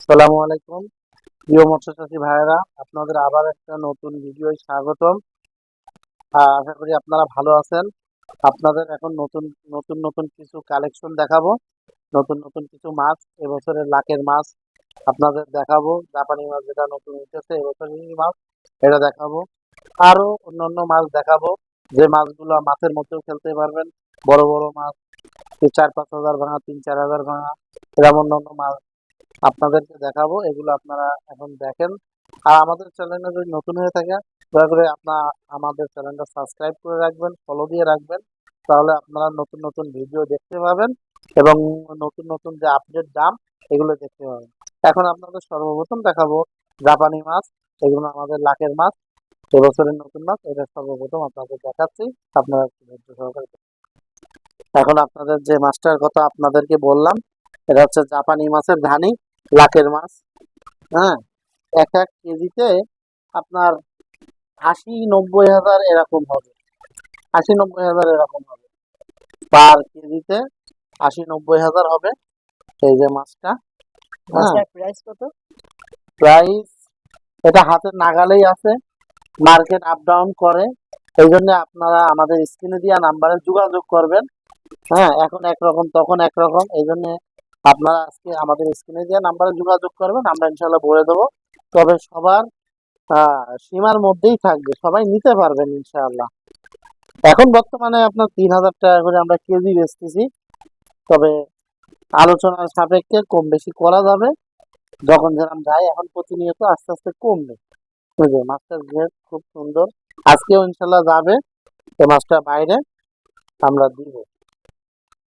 আসসালামু আলাইকুম প্রিয় মৎস্য চাষী ভাইয়েরা, আপনাদের আবার একটা নতুন ভিডিও স্বাগতম। আশা করি আপনারা ভালো আছেন। আপনাদের এখন নতুন নতুন নতুন কিছু কালেকশন দেখাবো, নতুন নতুন কিছু মাছ, এবছরের লাকের মাছ আপনাদের দেখাবো। জাপানি মাছ যেটা নতুন উঠেছে এবছরের মাছ, এটা দেখাবো। আরো অন্যান্য মাছ দেখাবো, যে মাছগুলো মাছের মধ্যেও খেলতে পারবেন। বড় বড় মাছ, 4-5 হাজার ভাঙা, 3-4 হাজার ভাঙা, এরকম অন্যান্য মাছ আপনাদেরকে দেখাবো। এগুলো আপনারা এখন দেখেন। আর আমাদের চ্যানেলে যদি নতুন হয়ে থাকে, দয়া করে আপনার আমাদের চ্যানেলটা সাবস্ক্রাইব করে রাখবেন, ফলো দিয়ে রাখবেন। তাহলে আপনারা নতুন নতুন ভিডিও দেখতে পাবেন এবং নতুন নতুন যে আপডেট দাম, এগুলো দেখতে পাবেন। এখন আপনাদের সর্বপ্রথম দেখাবো জাপানি মাছ। এগুলো আমাদের লাখের মাছ, এবছরের নতুন মাছ। এটা সর্বপ্রথম আপনাদের দেখাচ্ছি, আপনারা একটু ধৈর্য সহকারে দেখুন। এখন আপনাদের যে মাছটার কথা আপনাদেরকে বললাম, এটা হচ্ছে জাপানি মাছের ধানি, লাখের মাছ। হ্যাঁ, এক এক কেজিতে আপনার 80-90 হাজার এরকম হবে। 80-90 হাজার এরকম হবে পার কেজিতে, 80-90 হাজার হবে এই যে মাছটা। হ্যাঁ, মাছটার প্রাইস কত? প্রাইস এটা হাতের নাগালেই আছে, মার্কেট আপ ডাউন করে। এই জন্য আপনারা আমাদের স্ক্রিনে দেওয়া নাম্বারে যোগাযোগ করবেন। হ্যাঁ, এখন একরকম তখন একরকম, এই জন্য আপনারা আজকে আমাদের স্ক্রিনে দেওয়া নাম্বারে যোগাযোগ করবেন, আমরা ইনশাল্লাহ বলে দেবো। তবে সবার সীমার মধ্যেই থাকবে, সবাই নিতে পারবেন ইনশাআল্লাহ। এখন বর্তমানে আপনার 3,000 টাকা করে আমরা কেজি বেচতেছি, তবে আলোচনার সাপেক্ষে কম বেশি করা যাবে যখন যেরকম যায়। এখন প্রতিনিয়ত আস্তে আস্তে কমবে। বুঝলে, মাছটার গ্রেড খুব সুন্দর, আজকেও ইনশাল্লাহ যাবে। এই মাছটা বাইরে আমরা দিব।